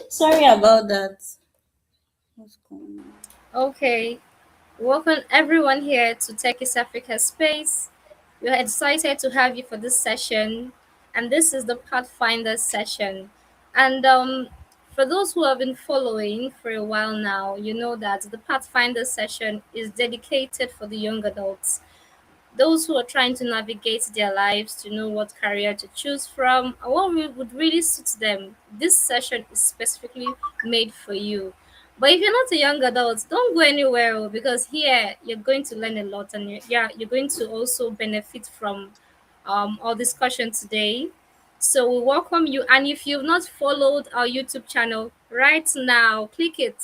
Sorry about that. What's going on? Okay, welcome everyone here to Tech is Africa Space. We are excited to have you for this session, and this is the Pathfinder session. And For those who have been following for a while now, you know that the Pathfinder session is dedicated for the young adults, those who are trying to navigate their lives to know what career to choose from and would really suit them. This session is specifically made for you. But if you're not a young adult, don't go anywhere because here you're going to learn a lot and you're going to also benefit from our discussion today. So we welcome you. And if you've not followed our YouTube channel right now, click it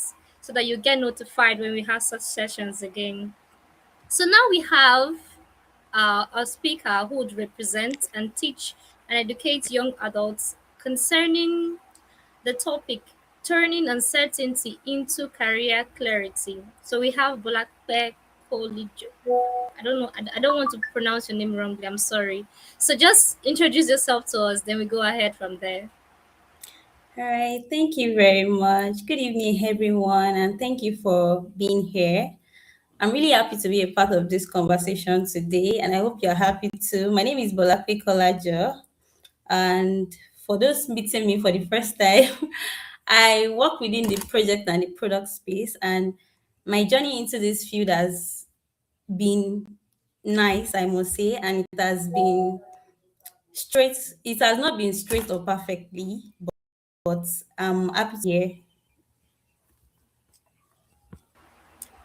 so that you get notified when we have such sessions again. So now we have a speaker who would represent and teach and educate young adults concerning the topic turning uncertainty into career clarity. So we have Bolakpe Kolijo. I don't know. I don't want to pronounce your name wrongly. I'm sorry. So just introduce yourself to us, then we go ahead from there. All right, thank you very much. Good evening, everyone, and thank you for being here. I'm really happy to be a part of this conversation today, and I hope you're happy too. My name is Bolape Kolajo, and for those meeting me for the first time, I work within the project and the product space, and my journey into this field has been nice, I must say, and it has been straight. It has not been straight or perfectly, but I'm happy to hear.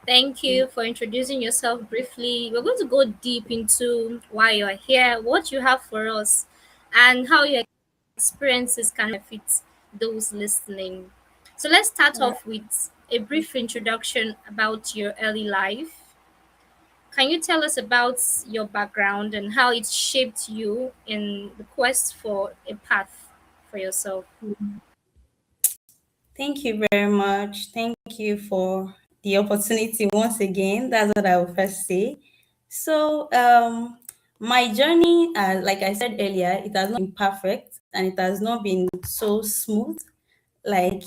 Thank you for introducing yourself briefly. We're going to go deep into why you're here, what you have for us, and how your experiences can benefit those listening. So let's start off with a brief introduction about your early life. Can you tell us about your background and how it shaped you in the quest for a path for yourself? Thank you very much. Thank you for the opportunity once again. That's what I will first say. So, my journey, like I said earlier, it has not been perfect and it has not been so smooth like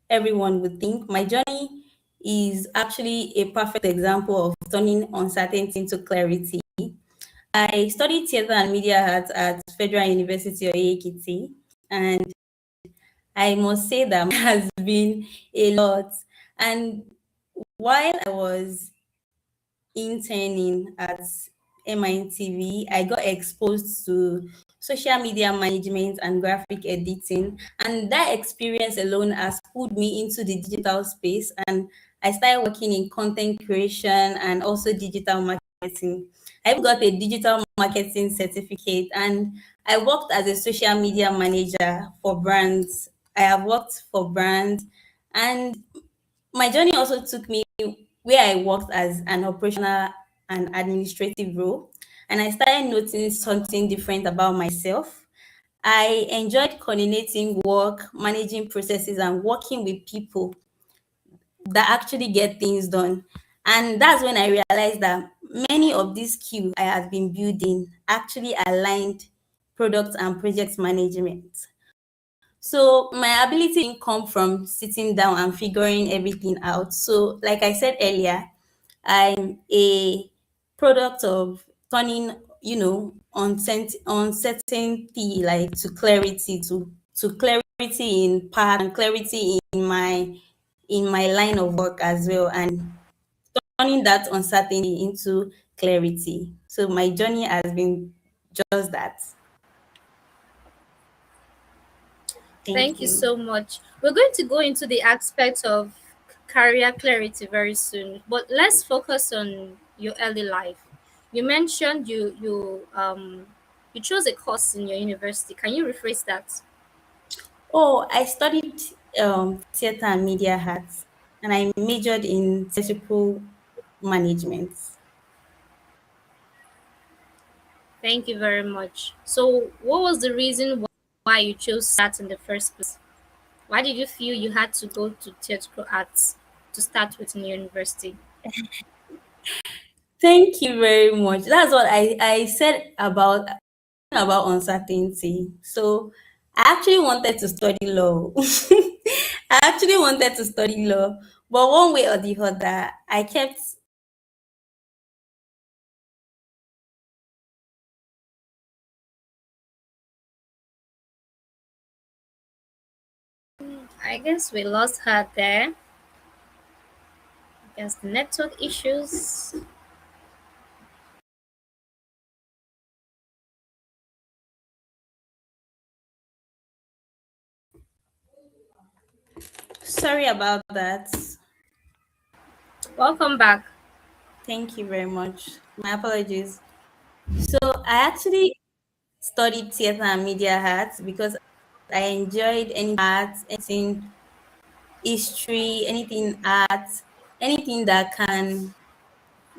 everyone would think. My journey is actually a perfect example of turning uncertainty into clarity. I studied theater and media arts at Federal University of Ekiti, and I must say that has been a lot. And while I was interning at MITV, I got exposed to social media management and graphic editing. And that experience alone has pulled me into the digital space. And I started working in content creation and also digital marketing. I even got a digital marketing certificate and I worked as a social media manager for brands. I have worked for brands and my journey also took me where I worked as an operational and administrative role, and I started noticing something different about myself. I enjoyed coordinating work, managing processes, and working with people that actually get things done. And that's when I realized that many of these skills I have been building actually aligned product and project management. So my ability didn't come from sitting down and figuring everything out. So like I said earlier, I'm a product of turning, uncertainty like to clarity in path and clarity in my line of work as well, and turning that uncertainty into clarity. So my journey has been just that. Thank Thank you you. so much. We're going to go into the aspect of career clarity very soon, but let's focus on your early life. You mentioned you chose a course in your university. Can you rephrase that? Oh, I studied theater and media arts, and I majored in theatrical management. Thank you very much. So, what was the reason why you chose that in the first place? Why did you feel you had to go to theatrical arts to start with in your university? Thank you very much. That's what I said about. about uncertainty. So I actually wanted to study law. I actually wanted to study law, but one way or the other, I kept. I guess we lost her there. I guess the network issues. Sorry about that. Welcome back. Thank you very much. My apologies. So I actually studied theater and media arts because I enjoyed any arts, anything history, anything arts, anything that can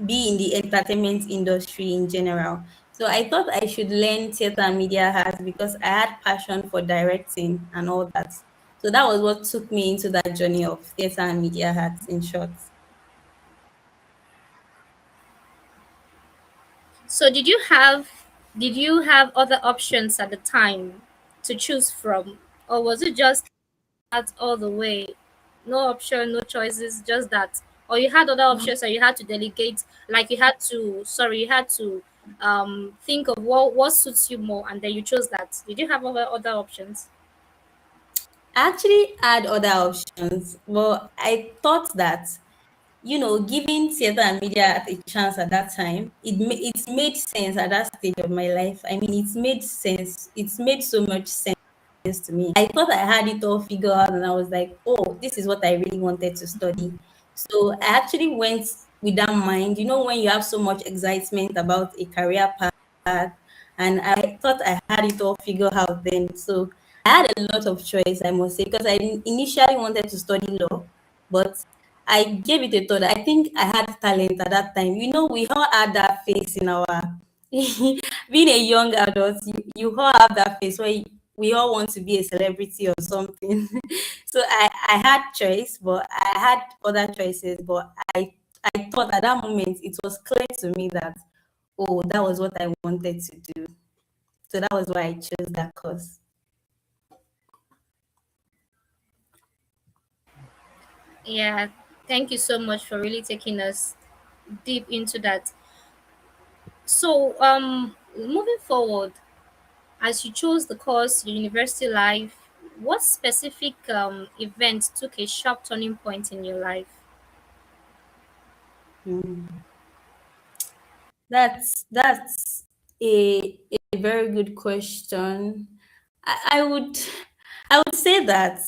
be in the entertainment industry in general. So I thought I should learn theater and media arts because I had passion for directing and all that. So that was what took me into that journey of theater and media arts in short. So did you have other options at the time to choose from, or was it just that all the way? No option, no choices, just that. Or you had other options and you had to delegate, like you had to think of what suits you more and then you chose that. Did you have other options? I actually had other options, but I thought that giving theater and media a chance at that time, it made sense at that stage of my life. I mean, it made sense. It made so much sense to me. I thought I had it all figured out, and I was like, oh, this is what I really wanted to study. So I actually went with that mind. When you have so much excitement about a career path, and I thought I had it all figured out then. So I had a lot of choice, I must say, because I initially wanted to study law, but I gave it a thought. I think I had talent at that time. We all had that face in our being a young adult, you all have that face where we all want to be a celebrity or something. So I had choice, but I had other choices, but I thought at that moment it was clear to me that, oh, that was what I wanted to do. So that was why I chose that course. Yeah, thank you so much for really taking us deep into that. So, moving forward, as you chose the course, your university life, what specific event took a sharp turning point in your life? Mm. That's a very good question. I would say that,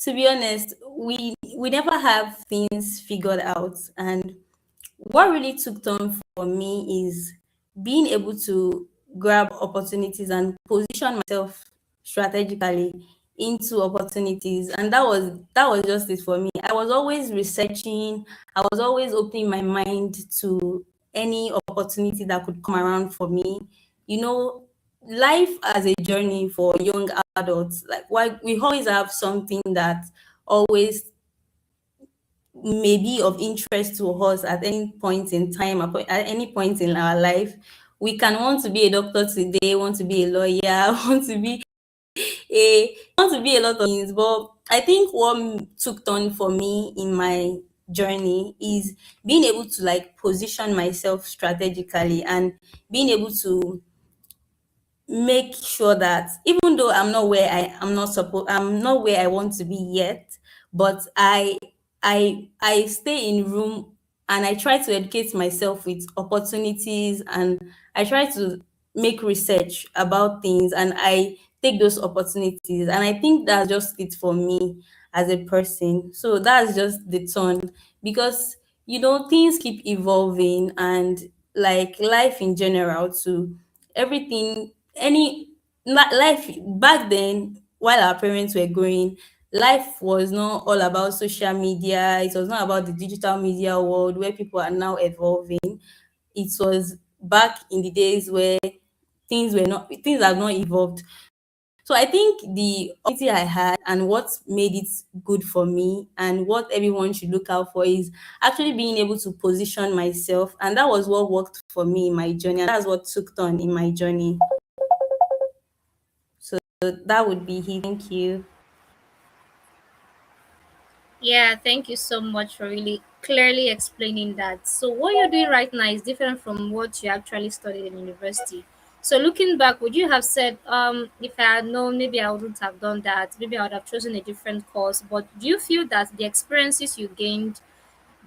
to be honest, we never have things figured out, and what really took turn for me is being able to grab opportunities and position myself strategically into opportunities, and that was just it for me. I was always researching. I was always opening my mind to any opportunity that could come around for me. you know Life as a journey for young adults, like, why we always have something that always may be of interest to us at any point in time, at any point in our life. We can want to be a doctor today, want to be a lawyer, want to be a lot of things. But I think what took turn for me in my journey is being able to, like, position myself strategically and being able to make sure that, even though I'm not where I want to be yet, but I stay in room, and I try to educate myself with opportunities, and I try to make research about things, and I take those opportunities, and I think that's just it for me as a person. So that's just the turn, because things keep evolving, and, like, life in general too, everything, life back then, while our parents were growing, life was not all about social media. It was not about the digital media world where people are now evolving. It was back in the days where things have not evolved. So I think the opportunity I had and what made it good for me and what everyone should look out for is actually being able to position myself. And that was what worked for me in my journey. And that's what took turn in my journey. that would be it. Thank you. Yeah, thank you so much for really clearly explaining that. So, what you're doing right now is different from what you actually studied in university. So, looking back, would you have said, if I had known, maybe I wouldn't have done that, maybe I would have chosen a different course? But do you feel that the experiences you gained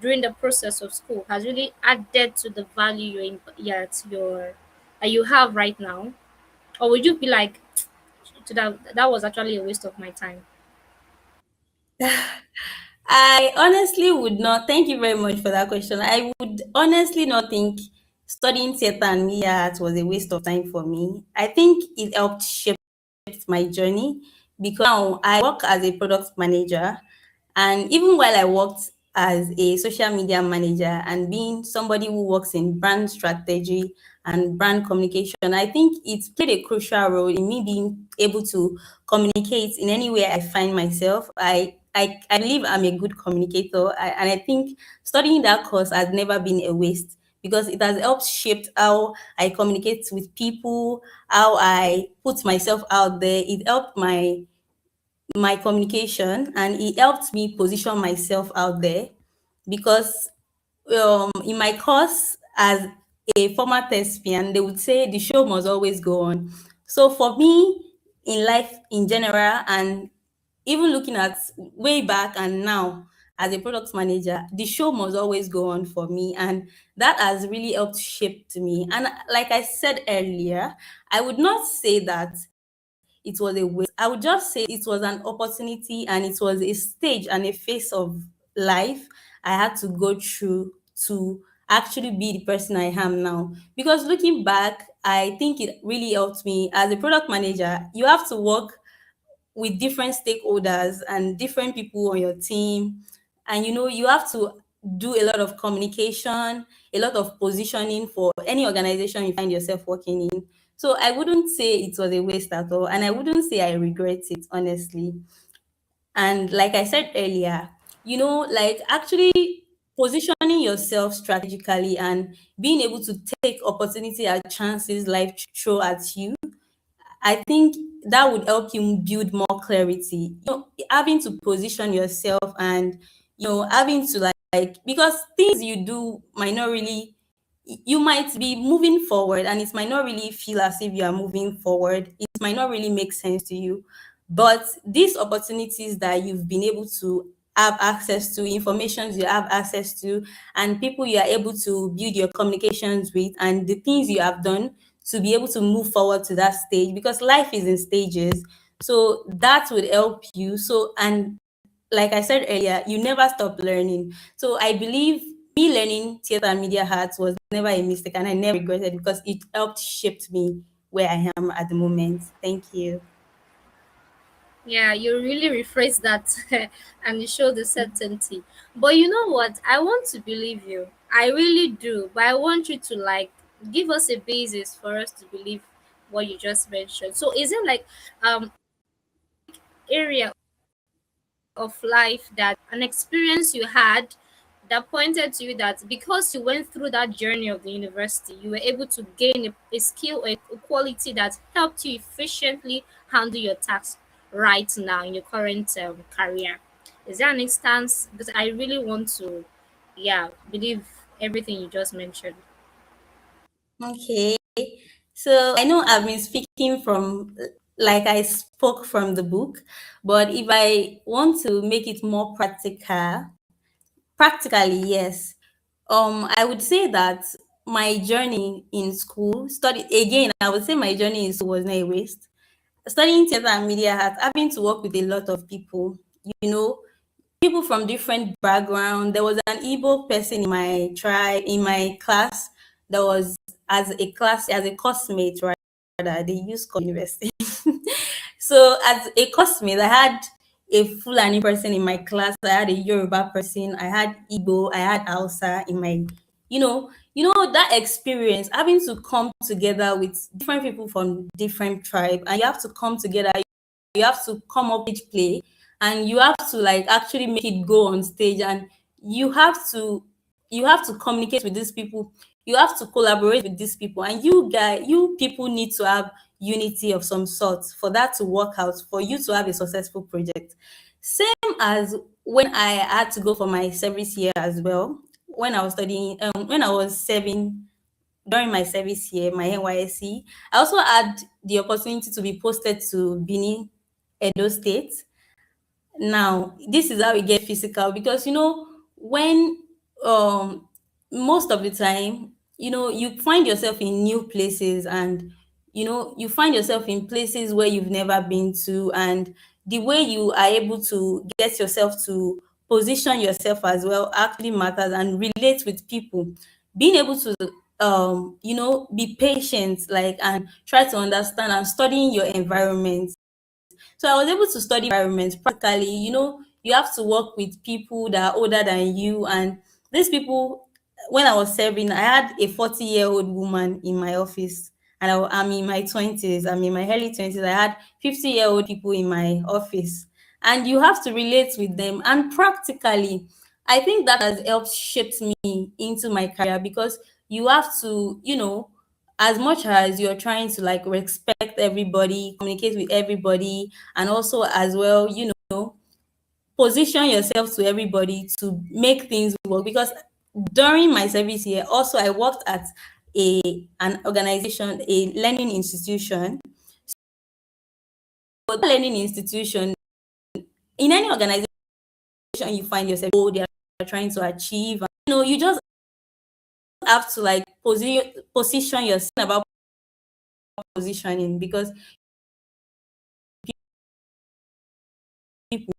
during the process of school has really added to the value yeah, to your that you have right now? Or would you be like, that was actually a waste of my time? I honestly would not. Thank you very much for that question. I would honestly not think studying theater and media arts was a waste of time for me. I think it helped shape my journey because now I work as a product manager. And even while I worked as a social media manager and being somebody who works in brand strategy and brand communication, I think it's played a crucial role in me being able to communicate in any way I find myself. I believe I'm a good communicator, and I think studying that course has never been a waste because it has helped shape how I communicate with people, how I put myself out there. It helped my communication, and it helped me position myself out there because in my course as a former thespian, they would say the show must always go on. So for me, in life in general, and even looking at way back and now as a product manager, the show must always go on for me. And that has really helped shape me. And like I said earlier, I would not say that it was a waste. I would just say it was an opportunity and it was a stage and a phase of life I had to go through to actually be the person I am now. Because looking back, I think it really helped me as a product manager. You have to work with different stakeholders and different people on your team. And you have to do a lot of communication, a lot of positioning for any organization you find yourself working in. So I wouldn't say it was a waste at all. And I wouldn't say I regret it, honestly. And like I said earlier, like actually positioning yourself strategically and being able to take opportunity and chances life throw at you, I think that would help you build more clarity. Having to position yourself and having to like because things you do might not really you might be moving forward and it might not really feel as if you are moving forward. It might not really make sense to you. But these opportunities that you've been able to have access to, information you have access to, and people you are able to build your communications with, and the things you have done to be able to move forward to that stage, because life is in stages. So that would help you. So, and like I said earlier, you never stop learning. So I believe me learning theater and media arts was never a mistake, and I never regretted it because it helped shape me where I am at the moment. Thank you. Yeah, you really rephrase that and you show the certainty. But you know what? I want to believe you. I really do. But I want you to like give us a basis for us to believe what you just mentioned. So is it like area of life that an experience you had that pointed to you that because you went through that journey of the university, you were able to gain a skill, a quality that helped you efficiently handle your tasks right now in your current career? Is there an instance? Because I really want to, yeah, believe everything you just mentioned. Okay. So I know I've been speaking from, like I spoke from the book, but if I want to make it more practically, yes. I would say that my journey in school, study again, I would say my journey in school was not a waste. Studying theater and media arts, having to work with a lot of people, you know, people from different background. There was an Igbo person in my in my class that was as a classmate, rather, they used university. So as a classmate, I had a Fulani person in my class, I had a Yoruba person, I had Igbo, I had Hausa in my, that experience, having to come together with different people from different tribe, and you have to come together, you have to come up with play, and you have to like actually make it go on stage, and you have to communicate with these people, you have to collaborate with these people, and you people need to have unity of some sort for that to work out, for you to have a successful project. Same as when I had to go for my service year as well. When I was studying, when I was serving during my service year, my NYSC, I also had the opportunity to be posted to Benin, Edo State. Now, this is how we get physical because when um most of the time, you find yourself in new places, and you find yourself in places where you've never been to, and the way you are able to get yourself to position yourself as well actually matters, and relate with people. Being able to be patient, like, and try to understand and studying your environment. So I was able to study environment practically. You have to work with people that are older than you, and these people, when I was serving, I had a 40-year-old woman in my office, and I'm in my 20s. I'm in my early 20s. I had 50-year-old people in my office, and you have to relate with them. And practically, I think that has helped shaped me into my career because you have to, as much as you're trying to like respect everybody, communicate with everybody, and also as well, position yourself to everybody to make things work. Because during my service year, also I worked at an organization, a learning institution. But that learning institution, in any organization you find yourself, they are trying to achieve. You just have to like position yourself about positioning, because people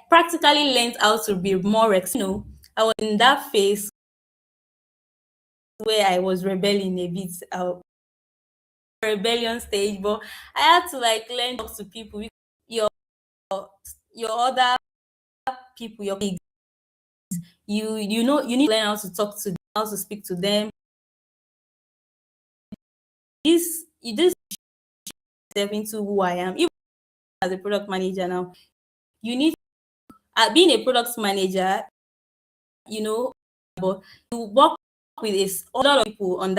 practically learned how to be more I was in that phase where I was rebelling a bit, rebellion stage, but I had to like learn to talk to people. Your your other people, your colleagues, you need to learn how to talk to them, how to speak to them. This step into who I am. Even as a product manager now, you need being a product manager, you know, but you work with a lot of people on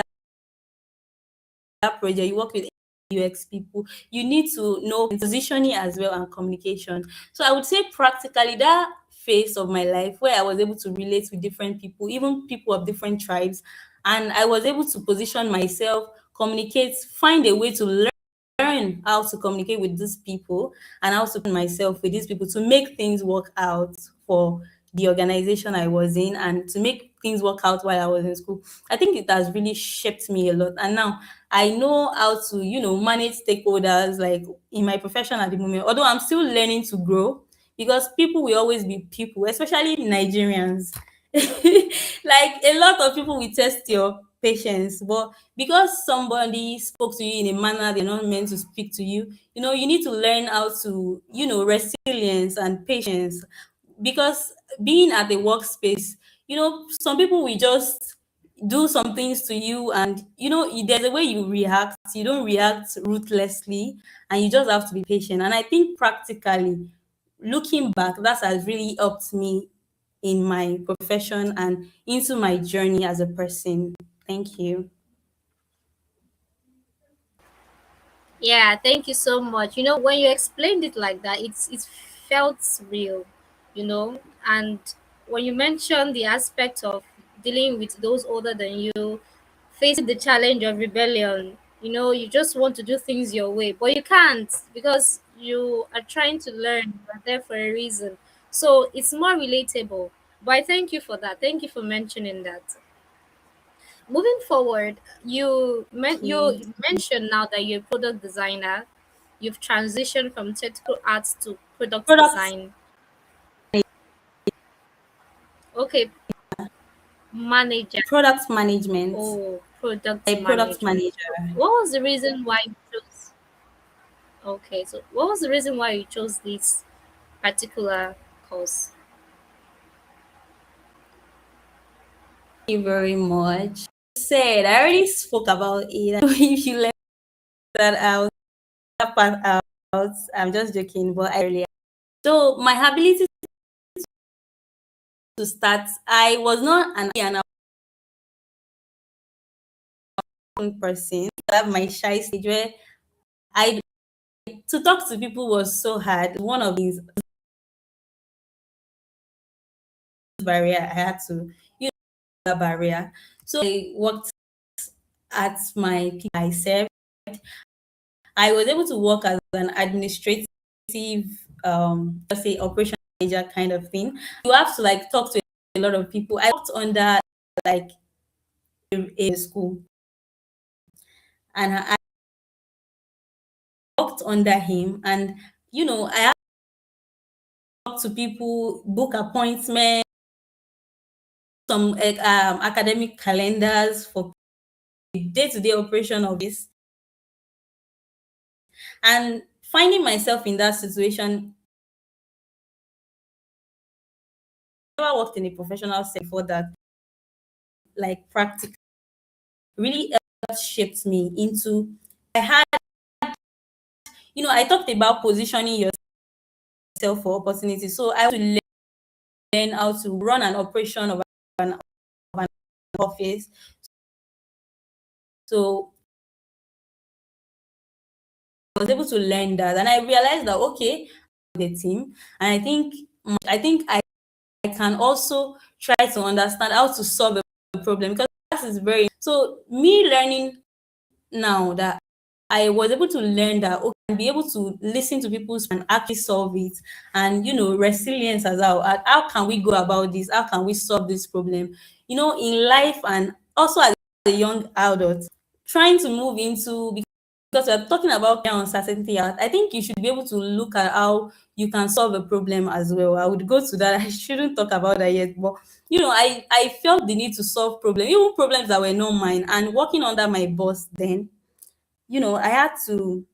that project. You work with UX people. You need to know positioning as well, and communication. So I would say practically that phase of my life where I was able to relate with different people, even people of different tribes, and I was able to position myself, communicate, find a way to learn how to communicate with these people, and how to put myself with these people to make things work out for the organization I was in, and to make things work out while I was in school. I think it has really shaped me a lot. And now I know how to, manage stakeholders like in my profession at the moment. Although I'm still learning to grow, because people will always be people, especially Nigerians. Like a lot of people will test your patience, but because somebody spoke to you in a manner they're not meant to speak to you, you need to learn how to, resilience and patience. Because being at the workspace, some people will just do some things to you, and there's a way you react. You don't react ruthlessly, and you just have to be patient. And I think practically, looking back, that has really helped me in my profession and into my journey as a person. Thank you. Yeah, thank you so much. When you explained it like that, it felt real, and when you mentioned the aspect of dealing with those older than you, facing the challenge of rebellion, you just want to do things your way, but you can't because you are trying to learn, you are there for a reason. So it's more relatable. But I thank you for that. Thank you for mentioning that. Moving forward, Okay. you mentioned now that you're a product designer. You've transitioned from technical arts to product Product design. Okay, manager. product management. Oh, product A product manager. manager. What was the reason why you chose? Okay, so what was the reason why you chose this particular course? Thank you very much. Said I already spoke about it. If you left that out, that part out, I'm just joking, but I really. So my ability to start, I was not an person. I have my shy stage where I to talk to people was so hard. One of these barrier I had to use that barrier. So I worked at my I served. I was able to work as an administrative, let's say operation manager kind of thing. You have to like talk to a lot of people. I worked under like a school, and I worked under him, and I have to talk to people, book appointments, some academic calendars for day-to-day operation of this, and finding myself in that situation. I never worked in a professional setting for that, like practical, really shaped me into. I had, I talked about positioning yourself for opportunity. So I had to learn how to run an operation of an office. So I was able to learn that, and I realized that okay, the team, and I can also try to understand how to solve a problem, because that is very so me learning now that I was able to learn that okay, and be able to listen to people and actually solve it, and resilience as well. How can we go about this? How can we solve this problem? In life, and also as a young adult, trying to move into, because we're talking about uncertainty. I think you should be able to look at how you can solve a problem as well. I would go to that. I shouldn't talk about that yet, but I felt the need to solve problems, even problems that were not mine, and working under my boss then. I had to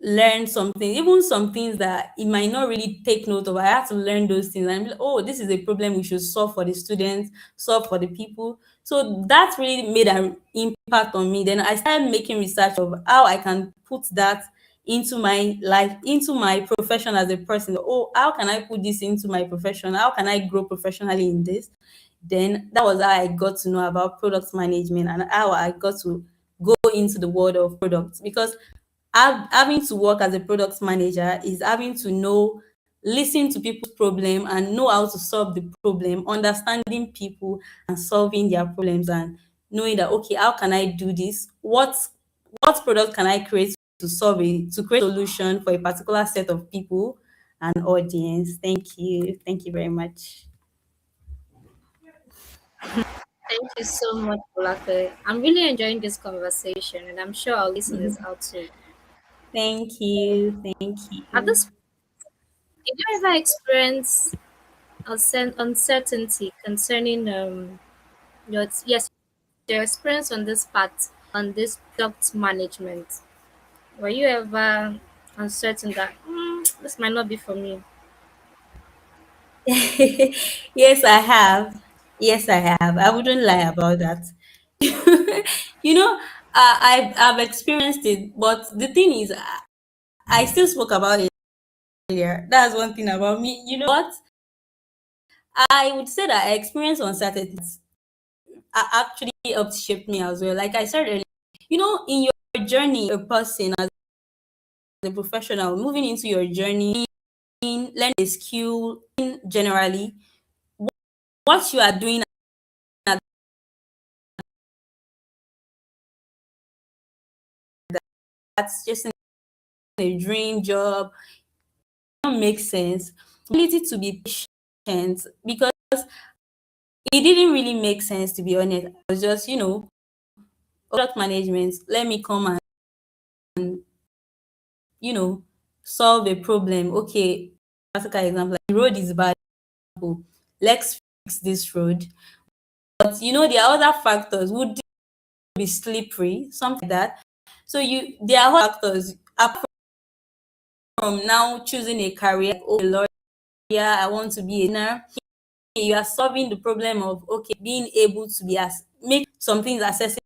learn something, even some things that it might not really take note of. I had to learn those things and be like, oh, this is a problem we should solve for the students, solve for the people. So that really made an impact on me. Then I started making research of how I can put that into my life, into my profession as a person. Oh, how can I put this into my profession? How can I grow professionally in this? Then that was how I got to know about product management and how I got to go into the world of products, because having to work as a product manager is having to know, listen to people's problem and know how to solve the problem, understanding people and solving their problems, and knowing that okay, how can I do this? What product can I create to create a solution for a particular set of people and audience? Thank you. Thank you very much. Thank you so much, Bolake. I'm really enjoying this conversation, and I'm sure our listeners are too. Thank you. Thank At you. this, did you ever experience uncertainty concerning your experience on this part, on this product management? Were you ever uncertain that this might not be for me? Yes, I have. Yes, I have. I wouldn't lie about that. you know, I've experienced it, but the thing is, I still spoke about it earlier. That's one thing about me. You know what? I would say that I experienced uncertainty actually helped shape me as well. Like I said earlier, in your journey, a person as a professional, moving into your journey, learning a skill, generally, what you are doing at that's just a dream job, don't make sense. Ability to be patient, because it didn't really make sense, to be honest. It was just, product management. Let me come and, you know, solve a problem. Okay, practical example, like the road is bad. Let's fix this road. But there are other factors. Would it be slippery? Something like that. So there are other factors apart from now choosing a career. Oh, a lawyer, I want to be a nurse. You are solving the problem of okay, being able to make some things accessible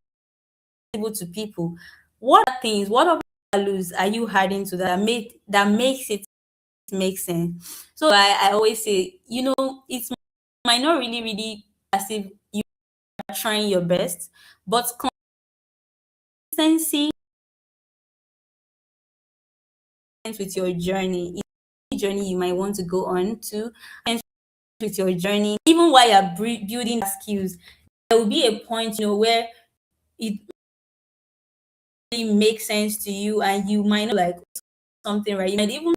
to people. What other values are you adding to that makes it make sense? So I always say, it might not really, really as if you are trying your best, but consistency with your journey. Journey you might want to go on to, and with your journey, even while you're building skills, there will be a point, where it really makes sense to you, and you might not like something right. You might even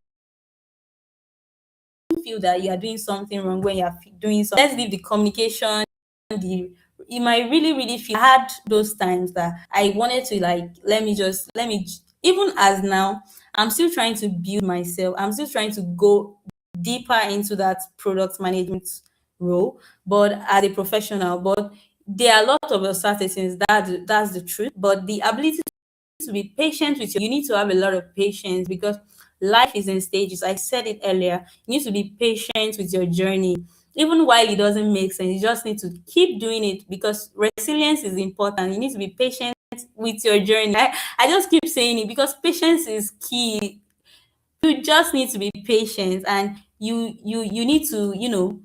feel that you are doing something wrong when you are doing something. Let's leave the communication. The You might really feel. I had those times that I wanted to like even as now I'm still trying to build myself. I'm still trying to go deeper into that product management role, but as a professional. But there are a lot of uncertainties. That's the truth. But the ability to be patient with you need to have a lot of patience because life is in stages. I said it earlier. You need to be patient with your journey. Even while it doesn't make sense, you just need to keep doing it because resilience is important. You need to be patient with your journey. I just keep saying it because patience is key. You just need to be patient, and you need to,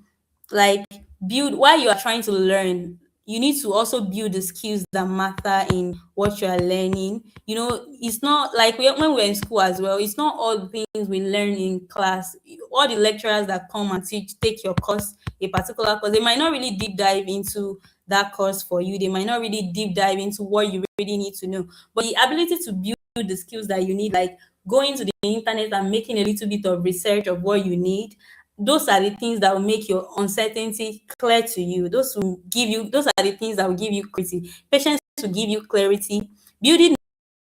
like, build while you are trying to learn. You need to also build the skills that matter in what you are learning. It's not like when we're in school as well. It's not all the things we learn in class. All the lecturers that come and take your course, a particular course, they might not really deep dive into that course for you. They might not really deep dive into what you really need to know. But the ability to build the skills that you need, like going to the internet and making a little bit of research of what you need, those are the things that will make your uncertainty clear to you. Those are the things that will give you clarity. Patience will give you clarity. Building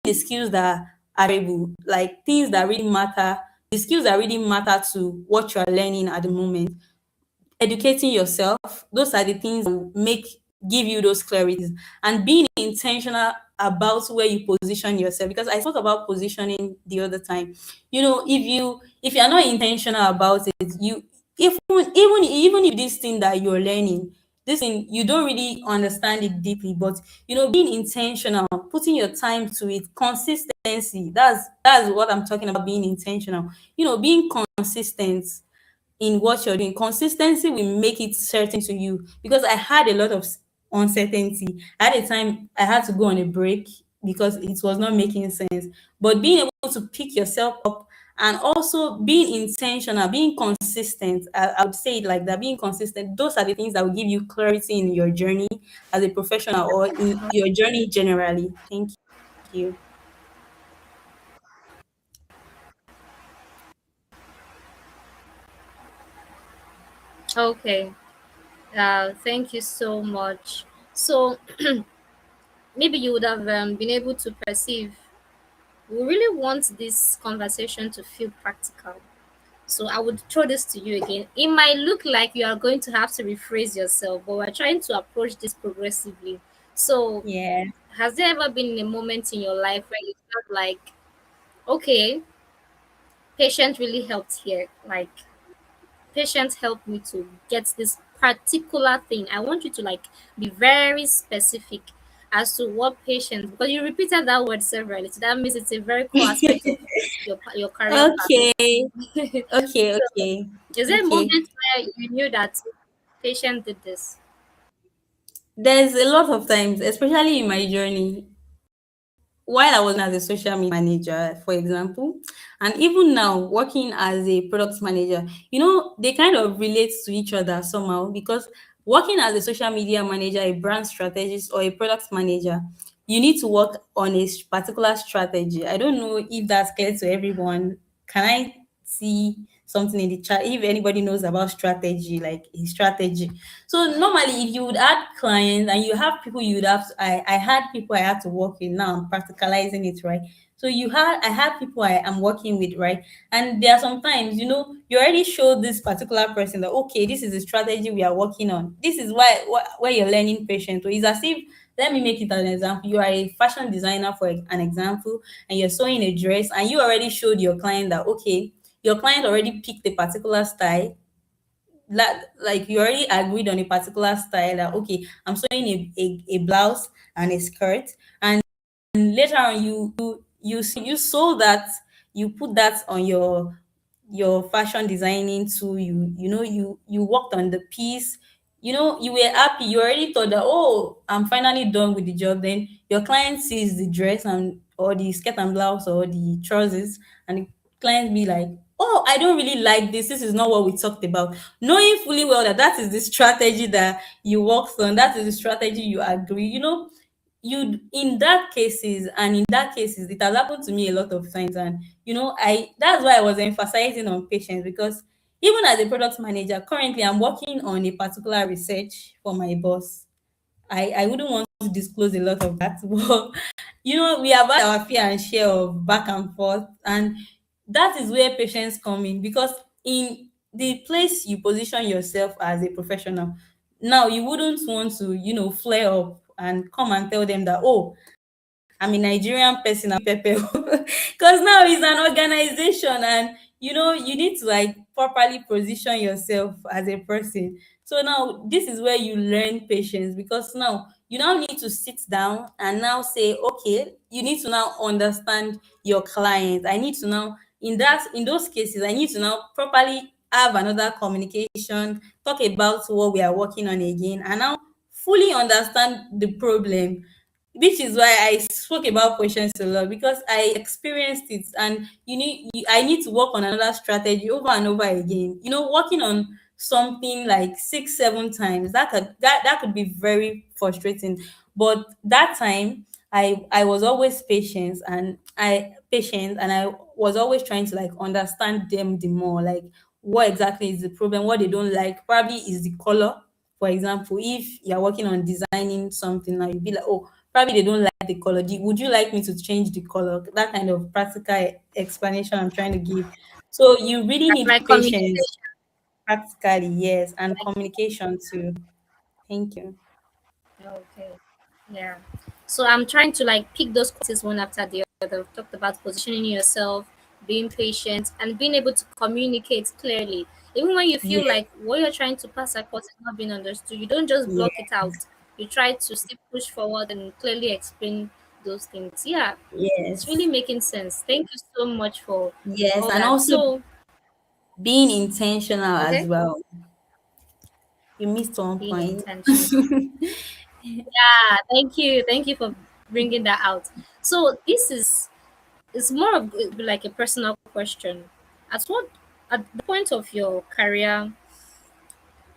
the skills that are able, like things that really matter, the skills that really matter to what you are learning at the moment. Educating yourself, those are the things that will give you those clarities, and being intentional about where you position yourself, because I spoke about positioning the other time. If you're not intentional about it, even if this thing that you're learning, this thing you don't really understand it deeply, but being intentional, putting your time to it, consistency, that's what I'm talking about. Being intentional, being consistent in what you're doing. Consistency will make it certain to you, because I had a lot of uncertainty. At a time, I had to go on a break because it was not making sense. But being able to pick yourself up and also being intentional, being consistent, I would say it like that, being consistent, those are the things that will give you clarity in your journey as a professional or in your journey generally. Thank you. Okay. Thank you so much. So maybe you would have been able to perceive we really want this conversation to feel practical. So I would throw this to you again. It might look like you are going to have to rephrase yourself, but we're trying to approach this progressively. So, Yeah. has there ever been a moment in your life where you felt like, okay, patience really helped here? Like, patience helped me to get this particular thing. I want you to like be very specific as to what patience, because you repeated that word severally. So that means it's a very core aspect of your career Okay. path. Okay. So, Okay. is there a Okay. moment where you knew that patient did this? There's a lot of times, especially in my journey, while I was as a social media manager, for example, and even now working as a product manager, they kind of relate to each other somehow, because working as a social media manager, a brand strategist, or a product manager, you need to work on a particular strategy. I don't know if that's clear to everyone. Can I see something in the chat if anybody knows about strategy, like a strategy? So normally, if you would add clients and you have people you would have to, I had people I had to work with. Now I'm practicalizing it, right? So I had people I am working with, right? And there are sometimes, you already showed this particular person that, okay, this is the strategy we are working on. This is where you're learning patience. So it's as if, let me make it an example. You are a fashion designer, for an example, and you're sewing a dress, and you already showed your client that, okay, your client already picked a particular style, like you already agreed on a particular style, that, okay, I'm sewing a blouse and a skirt, and later on you sold that, you put that on your fashion designing tool, you worked on the piece, you were happy. You already thought that, oh, I'm finally done with the job. Then your client sees the dress and or the skirt and blouse or the trousers, and the client be like, oh, I don't really like this. This is not what we talked about. Knowing fully well that that is the strategy that you worked on, that is the strategy you agree. You in that cases and in that cases it has happened to me a lot of times. And I that's why I was emphasizing on patience, because even as a product manager, currently I'm working on a particular research for my boss. I wouldn't want to disclose a lot of that, but we have had our fair and share of back and forth, and that is where patience come in, because in the place you position yourself as a professional, now you wouldn't want to, flare up and come and tell them that, oh, I'm a Nigerian person, I'm Pepe. Because now it's an organization, and you need to like properly position yourself as a person. So now this is where you learn patience, because now you now need to sit down and now say, okay, you need to now understand your client. I need to now, in those cases, I need to now properly have another communication, talk about what we are working on again, and now fully understand the problem, which is why I spoke about patience a lot, because I experienced it. And I need to work on another strategy over and over again. Working on something like 6 7 times, that could be very frustrating. But that time, I was always patient, and I was always trying to like understand them the more, like what exactly is the problem, what they don't like. Probably is the color. For example, if you're working on designing something, now you'll be like, oh, probably they don't like the color. Would you like me to change the color? That kind of practical explanation I'm trying to give. So you really That's need like patience, communication. practically, yes, and Like, communication too. Thank you. okay. Yeah. So I'm trying to like pick those qualities one after the other. We've talked about positioning yourself, being patient, and being able to communicate clearly. Even when you feel Yeah, like what you're trying to pass across is not being understood, you don't just yeah, block it out. You try to still push forward and clearly explain those things. Yeah, it's really yes, making sense. Thank you so much for yes, all and that. also So, being intentional as okay, well. You missed one being point. intentional. Yeah, thank you. Thank you for bringing that out. So, this is it's more of like a personal question. At what at the point of your career,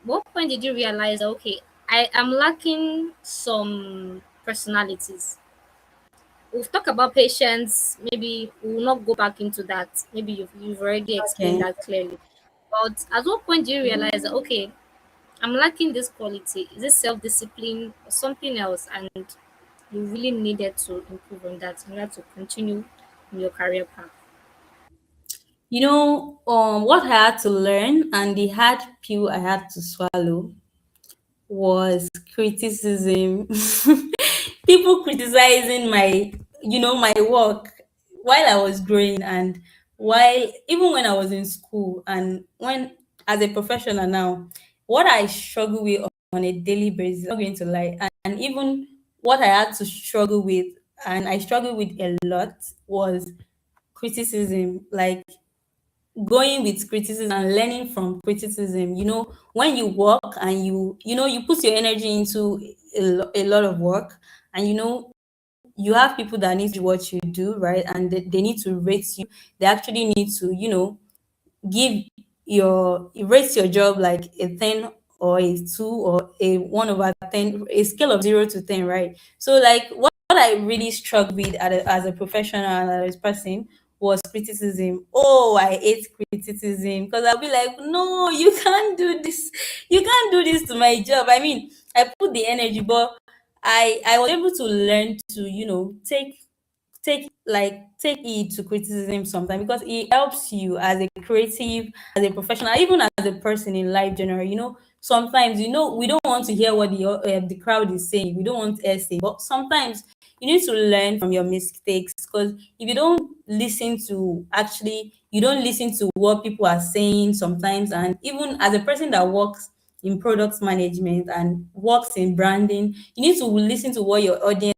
what point did you realize that, okay, I am lacking some personalities? We've talked about patience. Maybe we will not go back into that. Maybe you've already explained Okay. that clearly. But at what point do you realize that, okay, I'm lacking this quality? Is it self discipline or something else? And you really needed to improve on that in order to continue in your career path. What I had to learn and the hard pill I had to swallow was criticism. People criticizing my work while I was growing, and while even when I was in school, and when as a professional now, what I struggle with on a daily basis, I'm not going to lie, and even what I had to struggle with, and I struggle with a lot, was criticism. Like going with criticism and learning from criticism. When you work and you put your energy into a lot of work, and you have people that need to what you do, right? And they need to rate you. They actually need to give rate your job like a 10 or a 2 or a 1 over 10, a scale of 0 to 10, right? So like what I really struggled with as a professional and as a person was criticism. Oh, I hate criticism, because I'll be like, no, you can't do this. You can't do this to my job. I mean, I put the energy, but I was able to learn to take it to criticism sometimes, because it helps you as a creative, as a professional, even as a person in life general. Sometimes we don't want to hear what the crowd is saying. We don't want essay, but sometimes you need to learn from your mistakes, because if you don't listen to actually you don't listen to what people are saying sometimes. And even as a person that works in product management and works in branding, you need to listen to what your audience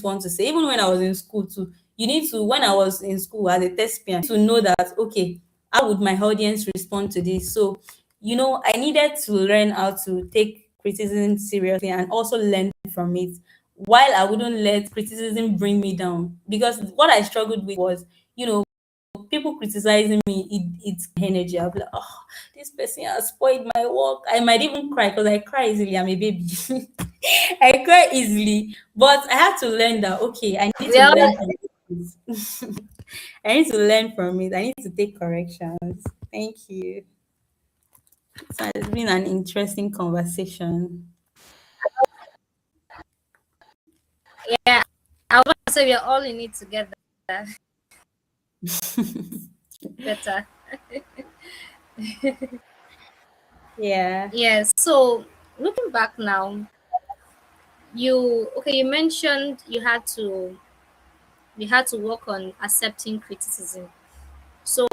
want to say. Even when I was in school too, you need to when I was in school as a thespian, to know that, okay, how would my audience respond to this? So I needed to learn how to take criticism seriously and also learn from it, while I wouldn't let criticism bring me down. Because what I struggled with was, you know, people criticizing me, it's energy. I'll be like, oh, this person has spoiled my work. I might even cry because I cry easily. I'm a baby. I cry easily. But I have to learn that, okay, I need We to are learn from this. I need to learn from it. I need to take corrections. Thank you. So it's been an interesting conversation. yeah. I want to say we are all in it together. Better. Yeah. Yes. So looking back now, you mentioned you had to work on accepting criticism. So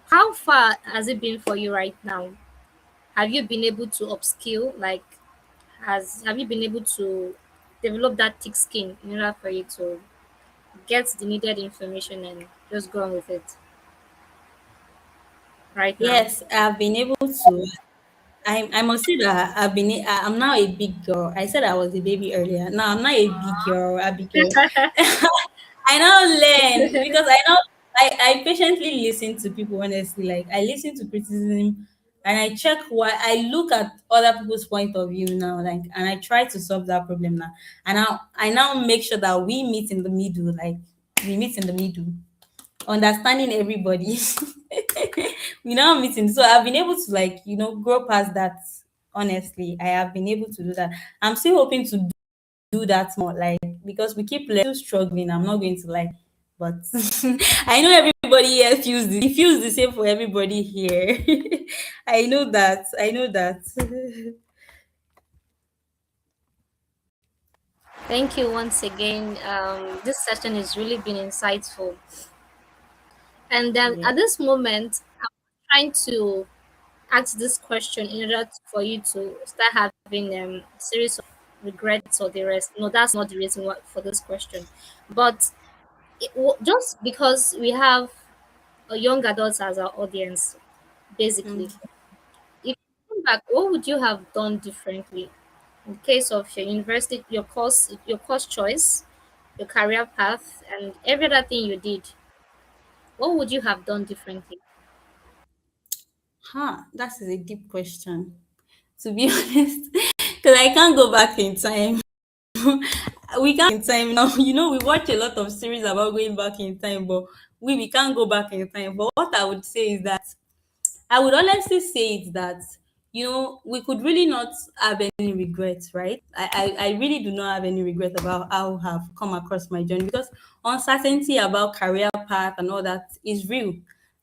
how far has it been for you right now? Have you been able to upskill? Like, have you been able to develop that thick skin in order for you to get the needed information and just go on with it right now? Yes, I've been able to. I must say that I'm now a big girl. I said I was a baby earlier. Now I'm not a big girl, a big girl. I now learn because I patiently listen to people, honestly. Like, I listen to criticism and I check why. I look at other people's point of view now, like, and I try to solve that problem now. And I now make sure that we meet in the middle, like, we meet in the middle, understanding everybody. We now meeting. So I've been able to, like, grow past that. Honestly, I have been able to do that. I'm still hoping to do that more, like, because we keep still struggling. I'm not going to lie, but I know everybody here feels the same for everybody here. I know that. I know that. Thank you once again. This session has really been insightful. And then Yeah. at this moment, I'm trying to ask this question in order for you to start having series of regrets or the rest. No, that's not the reason why, for this question. But just because we have young adults as our audience, basically, Mm. if you come back, what would you have done differently in case of your university, your course choice, your career path, and every other thing you did? What would you have done differently? Huh, that is a deep question, to be honest, because I can't go back in time. We can't in time now. We watch a lot of series about going back in time, but we can't go back in time. But what I would say is that I would honestly say it that, we could really not have any regrets, right? I really do not have any regret about how I have come across my journey, because uncertainty about career path and all that is real.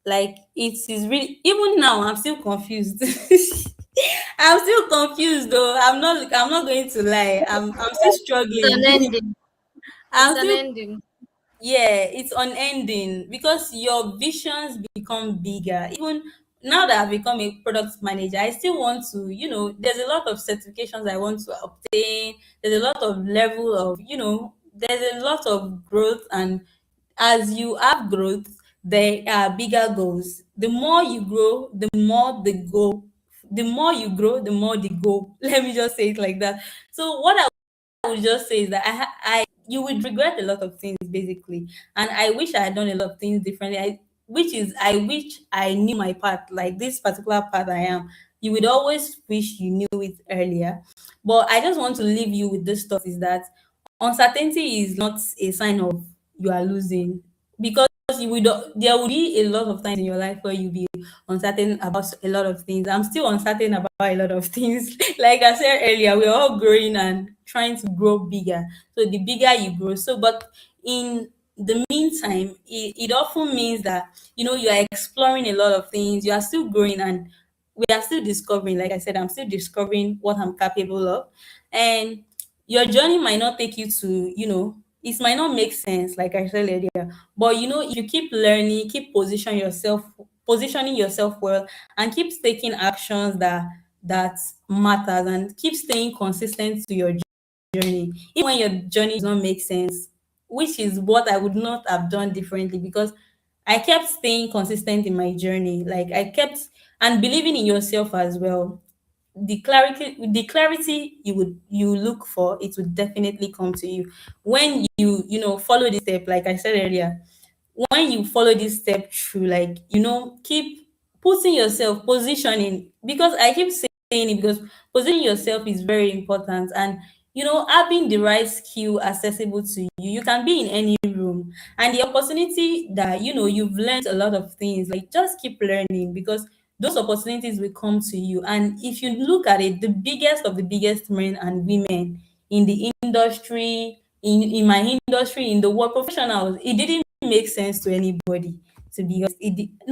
Like, it is really, even now I'm still confused. I'm still confused though. I'm not going to lie. I'm still It's an struggling. ending. It's I'm an still, ending. yeah, it's unending because your visions become bigger. Even now that I've become a product manager, I still want to, there's a lot of certifications I want to obtain. There's a lot of level of, there's a lot of growth. And as you have growth, there are bigger goals. The more you grow, the more the goal. The more you grow, the more the goal. Let me just say it like that. So what I would just say is that you would regret a lot of things, basically, and I wish I had done a lot of things differently. I wish I knew my path, like this particular path I am. You would always wish you knew it earlier, but I just want to leave you with this thought: is that uncertainty is not a sign of you are losing, because there will be a lot of times in your life where you'll be uncertain about a lot of things. I'm still uncertain about a lot of things. Like I said earlier, we're all growing and trying to grow bigger. So the bigger you grow. So, but in the meantime, it often means that, you are exploring a lot of things. You are still growing, and we are still discovering. Like I said, I'm still discovering what I'm capable of. And your journey might not take you to, it might not make sense, like I said earlier. But if you keep learning, keep positioning yourself well, and keep taking actions that matters, and keep staying consistent to your journey, even when your journey does not make sense, which is what I would not have done differently, because I kept staying consistent in my journey. Like, I kept, and believing in yourself as well. the clarity you look for, it would definitely come to you when you follow this step, like I said earlier. When you follow this step through, like, keep putting yourself positioning, because I keep saying it, because positioning yourself is very important. And having the right skill accessible to you, you can be in any room, and the opportunity that you've learned a lot of things, like, just keep learning, because those opportunities will come to you. And if you look at it, the biggest of the biggest men and women in the industry, in my industry, in the world, professionals, it didn't make sense to anybody, to be honest.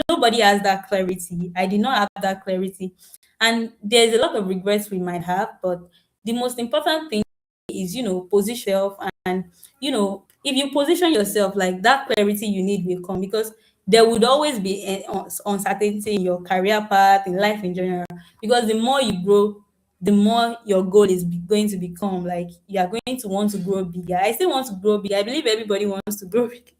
Nobody has that clarity. I did not have that clarity. And there's a lot of regrets we might have, but the most important thing is, position yourself. And if you position yourself, like, that clarity you need will come, because there would always be uncertainty in your career path, in life in general. Because the more you grow, the more your goal is going to become, like, you are going to want to grow bigger. I still want to grow bigger. I believe everybody wants to grow bigger.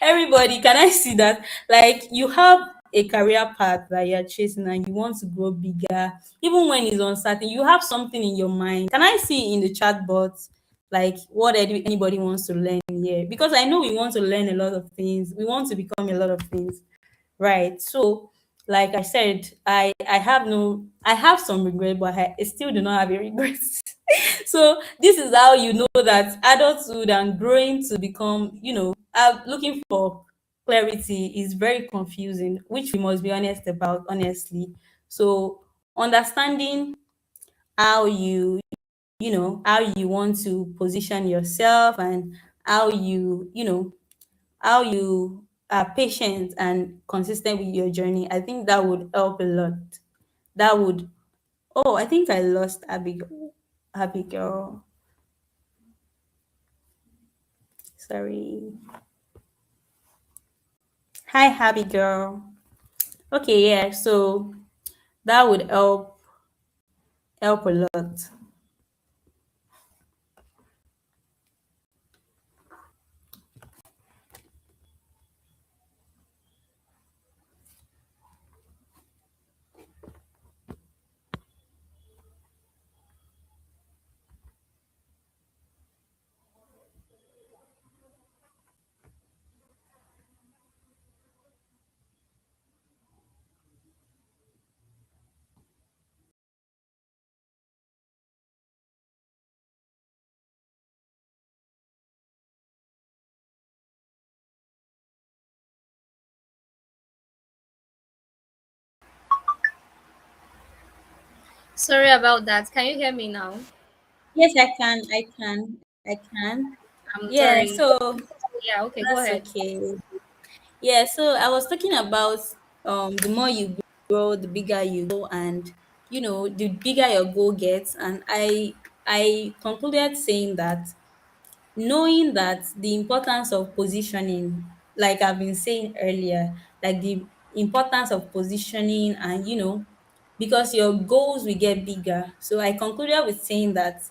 Everybody, can I see that? Like, you have a career path that you're chasing, and you want to grow bigger, even when it's uncertain. You have something in your mind. Can I see in the chat box, like, what anybody wants to learn here? Because I know we want to learn a lot of things. We want to become a lot of things. Right. So, like I said, I have some regret, but I still do not have a regret. So this is how you know that adulthood and growing to become, looking for clarity is very confusing, which we must be honest about, honestly. So understanding how you want to position yourself, and how you are patient and consistent with your journey, I think that would help a lot. That would Oh, I think I lost Abigail. Sorry. Hi, Abigail. Okay, yeah, so that would help a lot. Sorry about that. Can you hear me now? Yes, I can. I'm Yeah, sorry. so Yeah, okay, go that's ahead. okay. Yeah, so I was talking about, the more you grow, the bigger you go, and the bigger your goal gets. And I concluded saying that, knowing that the importance of positioning, like I've been saying earlier, like the importance of positioning, and because your goals will get bigger. So I concluded with saying that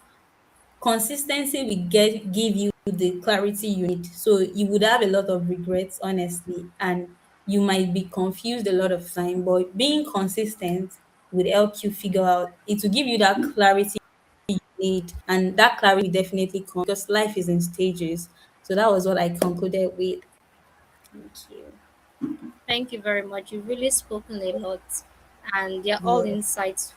consistency will give you the clarity you need. So you would have a lot of regrets, honestly, and you might be confused a lot of time, but being consistent would help you figure out, it will give you that clarity you need, and that clarity will definitely come, because life is in stages. So that was what I concluded with. Thank you. Thank you very much. You've really spoken a lot, and they're all Yeah. insightful.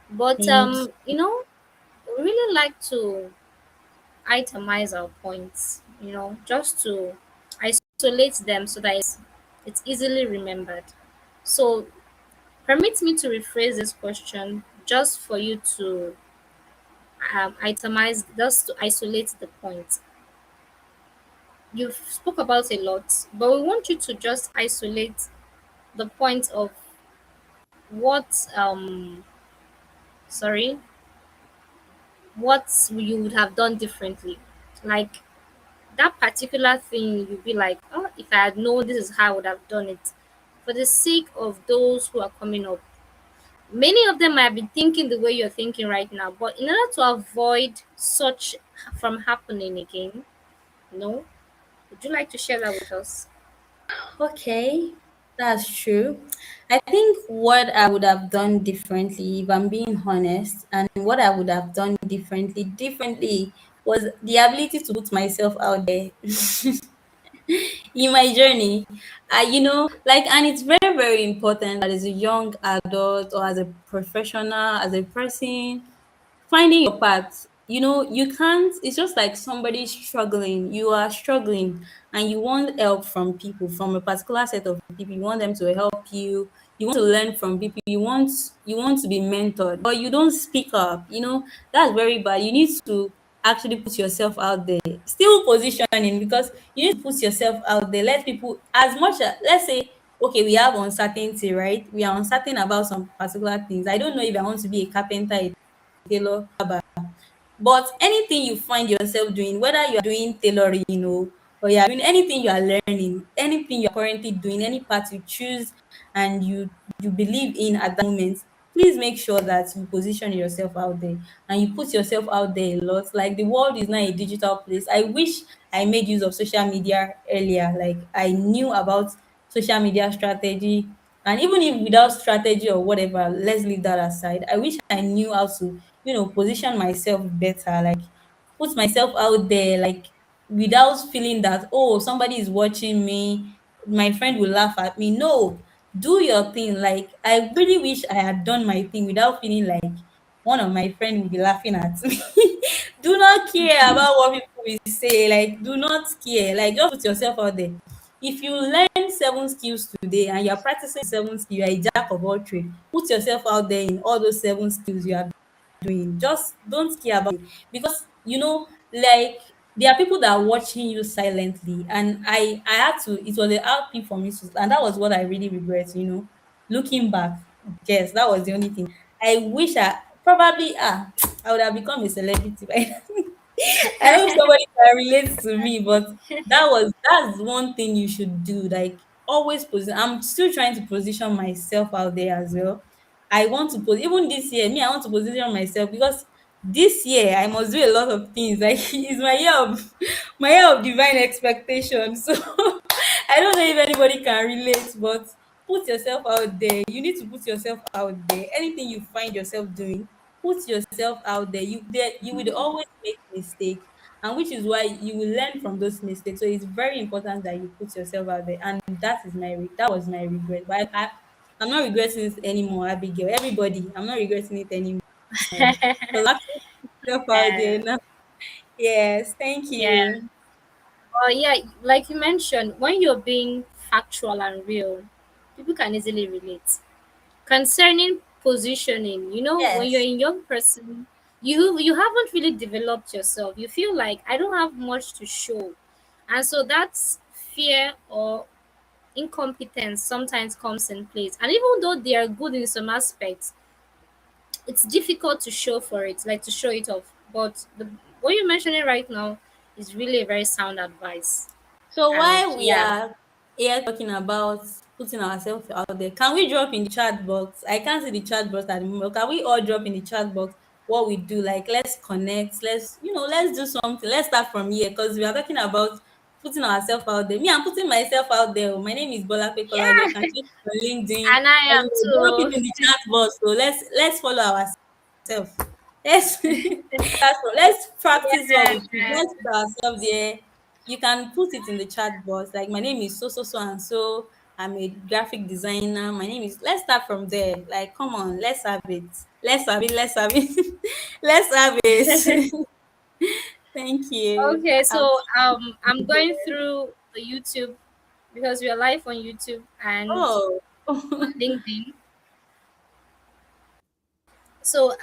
But Thank you. we really like to itemize our points, just to isolate them so that it's easily remembered. So permit me to rephrase this question just for you to itemize, just to isolate the point. You've spoke about a lot, but we want you to just isolate the point of what sorry, what you would have done differently. Like that particular thing, you'd be like, oh, if I had known this is how I would have done it. For the sake of those who are coming up, many of them might be thinking the way you're thinking right now, but in order to avoid such from happening again, would you like to share that with us? Okay. That's true. I think what I would have done differently, if I'm being honest, and what I would have done differently was the ability to put myself out there in my journey. Like, and it's very, very important that as a young adult or as a professional, as a person, finding your path. You can't, it's just like somebody struggling. You are struggling and you want help from people, from a particular set of people. You want them to help you. You want to learn from people. You want to be mentored, but you don't speak up. That's very bad. You need to actually put yourself out there. Still positioning, because you need to put yourself out there. Let people, as much as, let's say, okay, we have uncertainty, right? We are uncertain about some particular things. I don't know if I want to be a carpenter, a tailor, but anything you find yourself doing, whether you are doing tailoring, or you are doing anything, you are learning, anything you are currently doing, any path you choose and you believe in at that moment, please make sure that you position yourself out there and you put yourself out there a lot. Like, the world is now a digital place. I wish I made use of social media earlier. Like, I knew about social media strategy. And even if without strategy or whatever, let's leave that aside. I wish I knew how to, position myself better, like put myself out there, like without feeling that, oh, somebody is watching me, my friend will laugh at me. No, do your thing. Like, I really wish I had done my thing without feeling like one of my friends will be laughing at me. Do not care about what people will say. Like, do not care. Like, just put yourself out there. If you learn 7 skills today and you're practicing 7 skills, you're a jack of all trades. Put yourself out there in all those 7 skills you are doing. Just don't care about it, because like, there are people that are watching you silently, and I had to. It was a hard thing for me to, and that was what I really regret. Looking back, yes, that was the only thing. I wish I probably I would have become a celebrity by now. I hope somebody can relate to me, but that's one thing you should do. Like, always position. I'm still trying to position myself out there as well. I want to put, even this year, me, I want to position myself, because this year I must do a lot of things. Like, it's my year of my year of divine expectation. So I don't know if anybody can relate, but put yourself out there. You need to put yourself out there. Anything you find yourself doing, put yourself out there. You will always make mistake, and which is why you will learn from those mistakes. So it's very important that you put yourself out there, and that was my regret. But I'm not regretting it anymore, Abigail. Everybody, I'm not regretting it anymore. Because actually put yourself out there Yeah, now. Yes, thank yeah. you. Yeah, like you mentioned, when you're being factual and real, people can easily relate. Concerning positioning, when you're Yes. a young person, you haven't really developed yourself. You feel like I don't have much to show. And so that's fear or incompetence sometimes comes in place. And even though they are good in some aspects, it's difficult to show for it, like to show it off. But what you're mentioning right now is really a very sound advice. So And while we yeah, are here talking about putting ourselves out there, can we drop in the chat box? I can't see the chat box at the moment. Can we all drop in the chat box what we do? Like, let's connect. Let's do something. Let's start from here, because we are talking about putting ourselves out there. Me, I'm putting myself out there. My name is Bola Pekola. You yeah, can check it on LinkedIn. and I am Drop it too. in the chat box. So let's follow ourselves. Let's let's practice what we preach. Yeah. Let's put ourselves there. You can put it in the chat box. Like, my name is so so so and so. I'm a graphic designer. My name is. Let's start from there. Like, come on, let's have it. Let's have it. Let's have it. Let's have it. Thank you. Okay, Um, so I'm going through the YouTube because we are live on YouTube and oh. on LinkedIn. So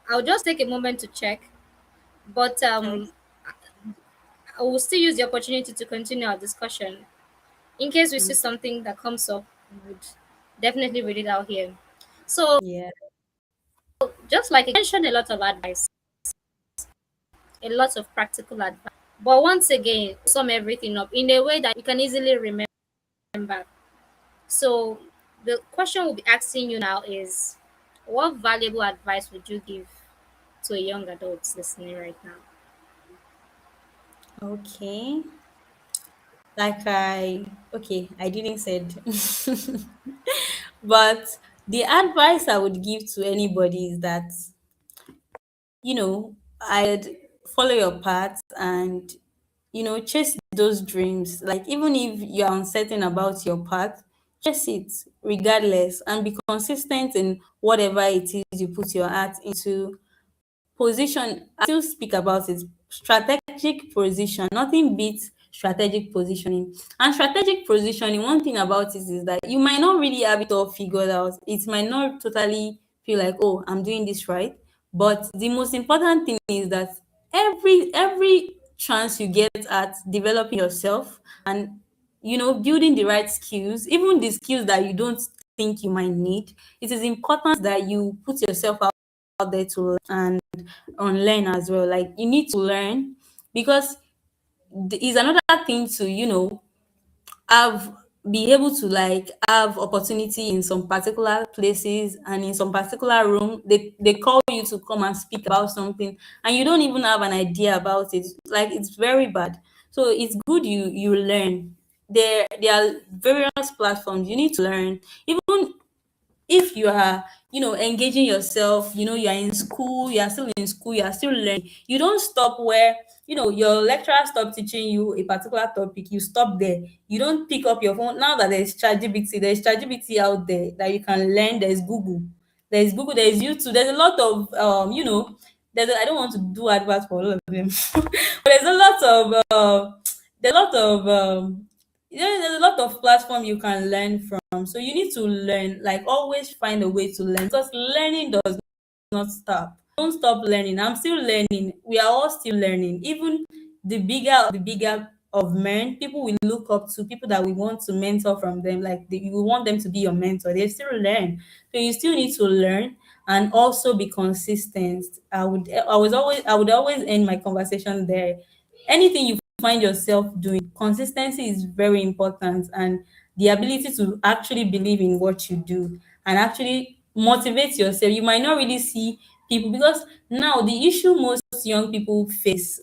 I'll just take a moment to check, but Okay. I will still use the opportunity to continue our discussion. In case we see something that comes up, we would definitely read it out here. So Yeah. just like I mentioned, a lot of advice, a lot of practical advice. But once again, sum everything up in a way that you can easily remember. So the question we'll be asking you now is, what valuable advice would you give to a young adult listening right now? Okay. Like okay, I didn't said, but the advice I would give to anybody is that, I'd follow your path and, chase those dreams. Like, even if you're uncertain about your path, chase it regardless and be consistent in whatever it is you put your heart into. Position, I still speak about it. Strategic position, nothing beats strategic positioning. And strategic positioning, one thing about it is that you might not really have it all figured out. It might not totally feel like, oh, I'm doing this right. But the most important thing is that every chance you get at developing yourself and, building the right skills, even the skills that you don't think you might need, it is important that you put yourself out there to learn and unlearn as well. Like, you need to learn, because is another thing to, have be able to like have opportunity in some particular places and in some particular room. They call you to come and speak about something and you don't even have an idea about it. Like, it's very bad. So it's good you learn. There are various platforms you need to learn. Even if you are, engaging yourself, you are in school, you are still in school, you are still learning, you don't stop where, your lecturer stop teaching you a particular topic, you stop there. You don't pick up your phone. Now that there's ChatGPT out there that you can learn. There's Google, there's YouTube, there's a lot of, I don't want to do adverts for all of them, but there's a lot of there's a lot of platform you can learn from. So you need to learn, like, always find a way to learn, because learning does not stop. Don't stop learning. I'm still learning. We are all still learning. Even the bigger of men, people we look up to, people that we want to mentor from them, like you want them to be your mentor. They still learn. So you still need to learn and also be consistent. I would always end my conversation there. Anything you find yourself doing, consistency is very important, and the ability to actually believe in what you do and actually motivate yourself. You might not really see people, because now the issue most young people face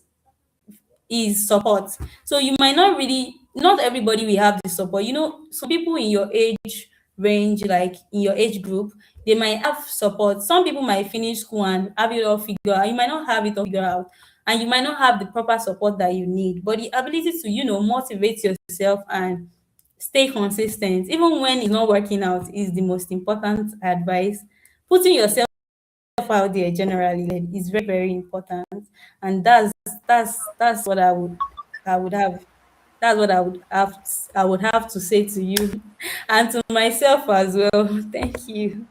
is support. So you might not really, not everybody will have the support. Some people in your age range, like in your age group, they might have support. Some people might finish school and have it all figured out. You might not have it all figured out. And you might not have the proper support that you need. But the ability to, motivate yourself and stay consistent, even when it's not working out, is the most important advice. Putting yourself out there generally, like, is very, very important. And that's what I would have that's what I would have to say to you and to myself as well. Thank you.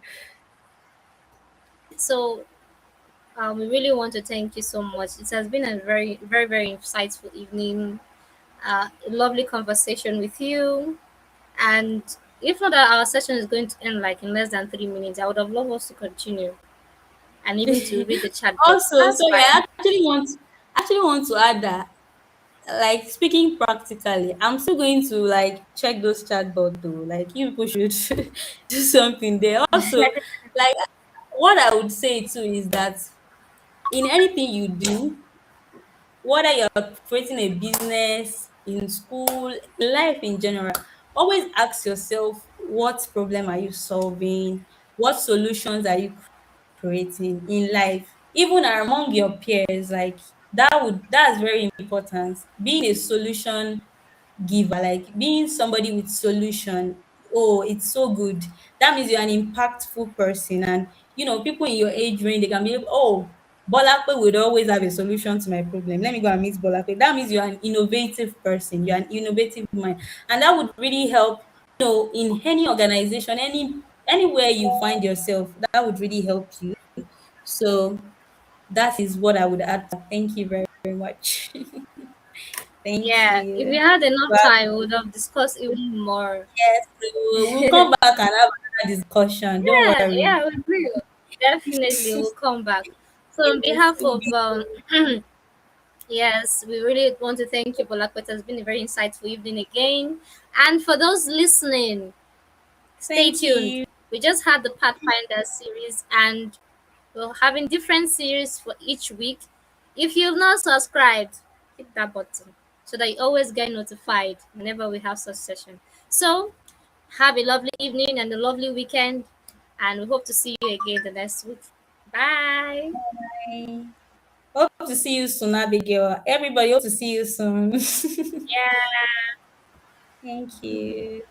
So we really want to thank you so much. It has been a very, very, very insightful evening, a lovely conversation with you. And if not that our session is going to end like in less than 3 minutes, I would have loved us to continue and even to read the chat, but Also, that's sorry, I fine. actually want to add that, like, speaking practically, I'm still going to, like, check those chatbot though. Like, you people should do something there. Also, like, what I would say too is that in anything you do, whether you're creating a business, in school, in life in general, always ask yourself, what problem are you solving? What solutions are you creating in life? Even among your peers, like, that's very important. Being a solution giver, like being somebody with solution. Oh, it's so good. That means you're an impactful person. And, people in your age range, they can be able, oh, Bolape would always have a solution to my problem. Let me go and meet Bolape. That means you're an innovative person. You're an innovative mind. And that would really help, in any organization, anywhere you find yourself, that would really help you. So that is what I would add. Thank you very, very much. Thank Yeah, if we you. had enough Well, time, we would have discussed even more. yes, we'll come back and have another discussion. Don't Yeah, worry. yeah, we will. Definitely, we'll come back. So, on Yes, behalf it'll of be yes, we really want to thank you, Bolakwe. It has been a very insightful evening again. And for those listening, stay thank tuned. you. We just had the Pathfinder series, and we're having different series for each week. If you've not subscribed, hit that button. so that you always get notified whenever we have such session. So have a lovely evening and a lovely weekend, and we hope to see you again the next week. Bye. Bye. Hope to see you soon, Abigail. Everybody, hope to see you soon. Yeah. Thank you.